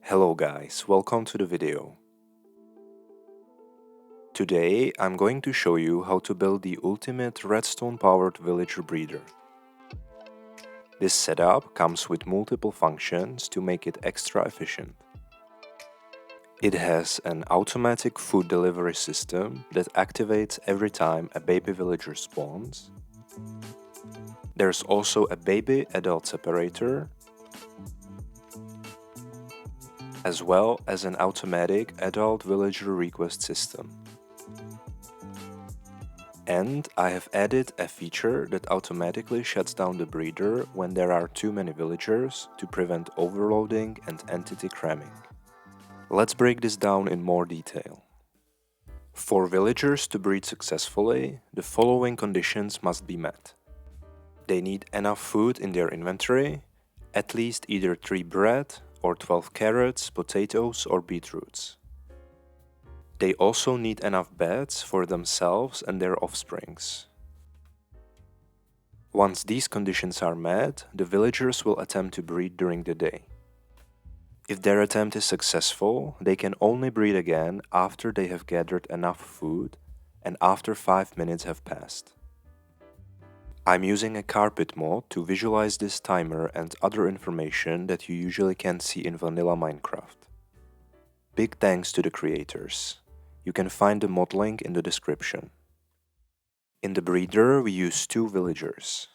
Hello guys, welcome to the video. Today I'm going to show you how to build the ultimate redstone-powered villager breeder. This setup comes with multiple functions to make it extra efficient. It has an automatic food delivery system that activates every time a baby villager spawns. There's also a baby-adult separator, as well as an automatic adult villager request system. And I have added a feature that automatically shuts down the breeder when there are too many villagers to prevent overloading and entity cramming. Let's break this down in more detail. For villagers to breed successfully, the following conditions must be met. They need enough food in their inventory, at least either 3 bread or 12 carrots, potatoes or beetroots. They also need enough beds for themselves and their offsprings. Once these conditions are met, the villagers will attempt to breed during the day. If their attempt is successful, they can only breed again after they have gathered enough food and after 5 minutes have passed. I'm using a carpet mod to visualize this timer and other information that you usually can't see in vanilla Minecraft. Big thanks to the creators. You can find the mod link in the description. In the breeder, we use 2 villagers.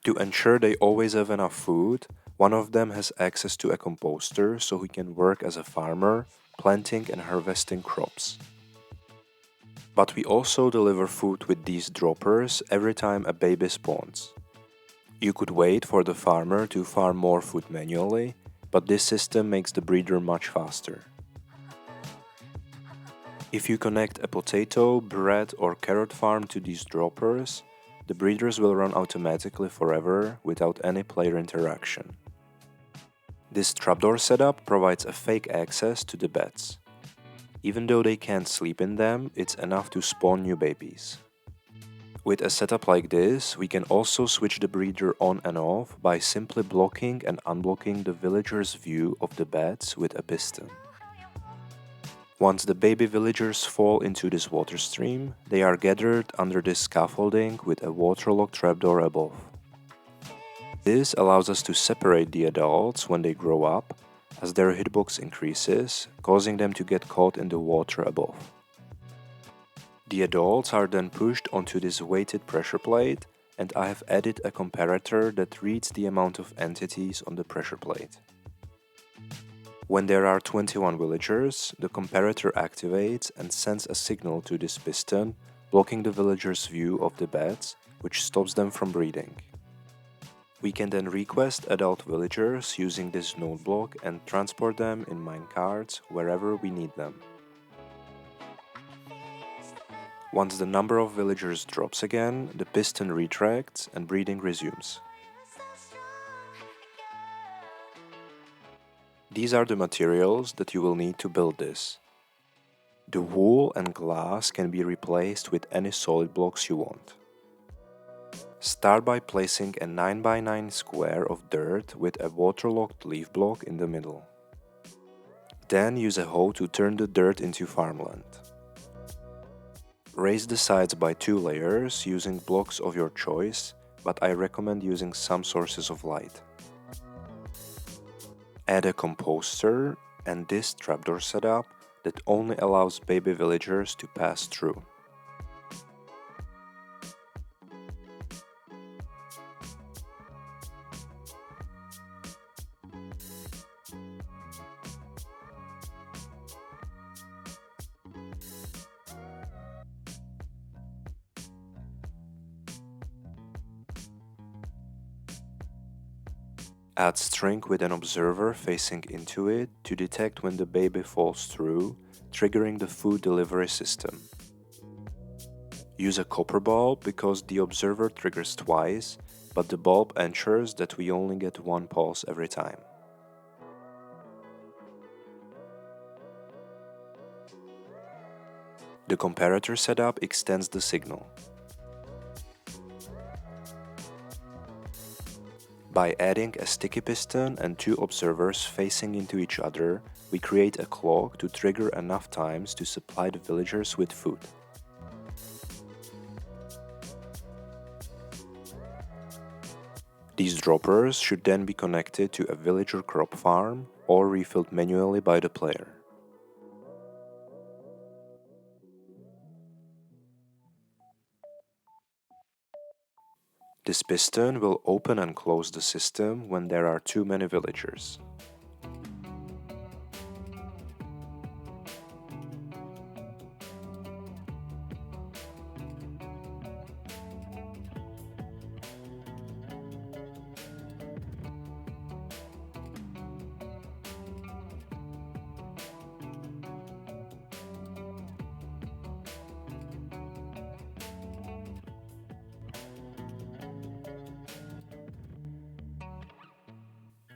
To ensure they always have enough food, one of them has access to a composter so he can work as a farmer, planting and harvesting crops. But we also deliver food with these droppers every time a baby spawns. You could wait for the farmer to farm more food manually, but this system makes the breeder much faster. If you connect a potato, bread or carrot farm to these droppers, the breeders will run automatically forever without any player interaction. This trapdoor setup provides a fake access to the beds. Even though they can't sleep in them, it's enough to spawn new babies. With a setup like this, we can also switch the breeder on and off by simply blocking and unblocking the villager's view of the beds with a piston. Once the baby villagers fall into this water stream, they are gathered under this scaffolding with a waterlogged trapdoor above. This allows us to separate the adults when they grow up, as their hitbox increases, causing them to get caught in the water above. The adults are then pushed onto this weighted pressure plate, and I have added a comparator that reads the amount of entities on the pressure plate. When there are 21 villagers, the comparator activates and sends a signal to this piston, blocking the villagers' view of the beds, which stops them from breeding. We can then request adult villagers using this node block and transport them in minecarts wherever we need them. Once the number of villagers drops again, the piston retracts and breeding resumes. These are the materials that you will need to build this. The wool and glass can be replaced with any solid blocks you want. Start by placing a 9x9 square of dirt with a waterlogged leaf block in the middle. Then use a hoe to turn the dirt into farmland. Raise the sides by 2 layers using blocks of your choice, but I recommend using some sources of light. Add a composter and this trapdoor setup that only allows baby villagers to pass through. Add string with an observer facing into it to detect when the baby falls through, triggering the food delivery system. Use a copper bulb because the observer triggers twice, but the bulb ensures that we only get 1 pulse every time. The comparator setup extends the signal. By adding a sticky piston and two observers facing into each other, we create a clock to trigger enough times to supply the villagers with food. These droppers should then be connected to a villager crop farm or refilled manually by the player. This piston will open and close the system when there are too many villagers.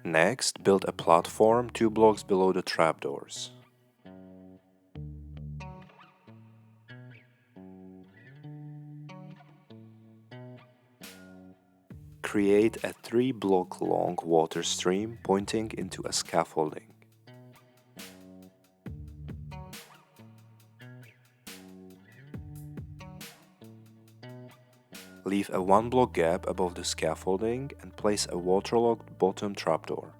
Next, build a platform 2 blocks below the trapdoors. Create a 3-block long water stream pointing into a scaffolding. Leave a 1-block gap above the scaffolding and place a waterlogged bottom trapdoor.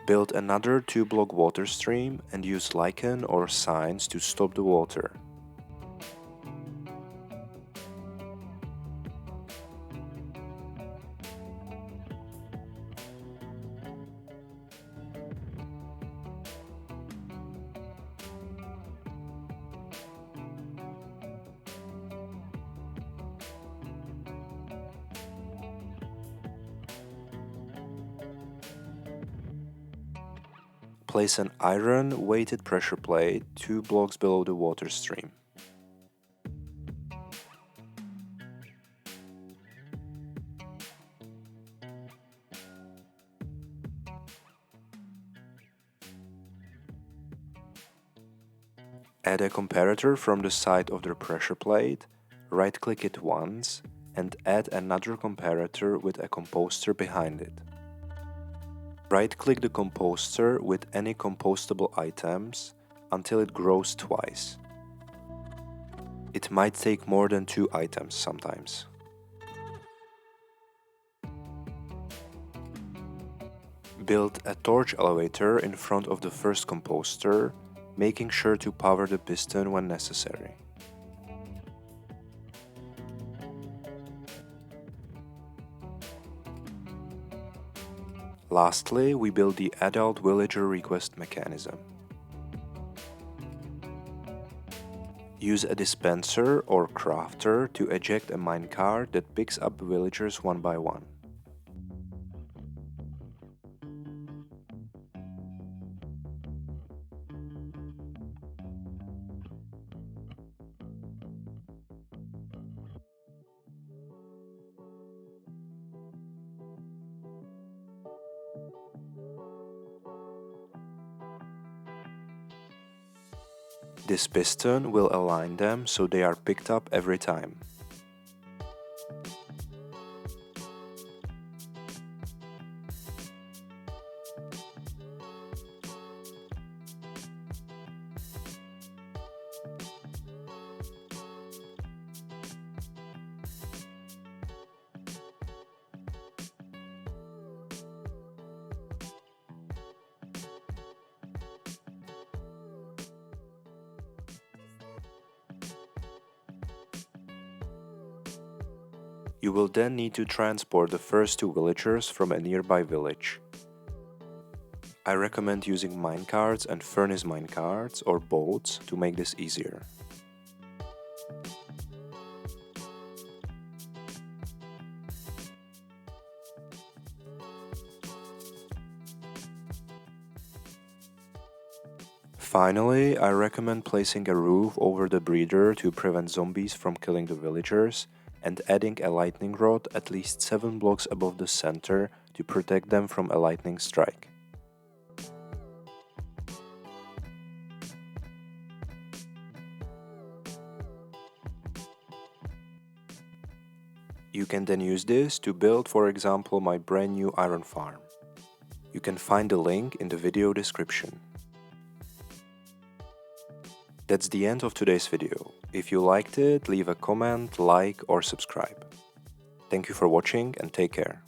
Build another 2-block water stream and use lichen or signs to stop the water. Place an iron weighted pressure plate 2 blocks below the water stream. Add a comparator from the side of the pressure plate, right-click it once, and add another comparator with a composter behind it. Right-click the composter with any compostable items until it grows twice. It might take more than 2 items sometimes. Build a torch elevator in front of the first composter, making sure to power the piston when necessary. Lastly, we build the adult villager request mechanism. Use a dispenser or crafter to eject a minecart that picks up villagers one by one. This piston will align them so they are picked up every time. You will then need to transport the first 2 villagers from a nearby village. I recommend using minecarts and furnace minecarts or boats to make this easier. Finally, I recommend placing a roof over the breeder to prevent zombies from killing the villagers, and adding a lightning rod at least 7 blocks above the center to protect them from a lightning strike. You can then use this to build, for example, my brand new iron farm. You can find the link in the video description. That's the end of today's video. If you liked it, leave a comment, like or subscribe. Thank you for watching and take care.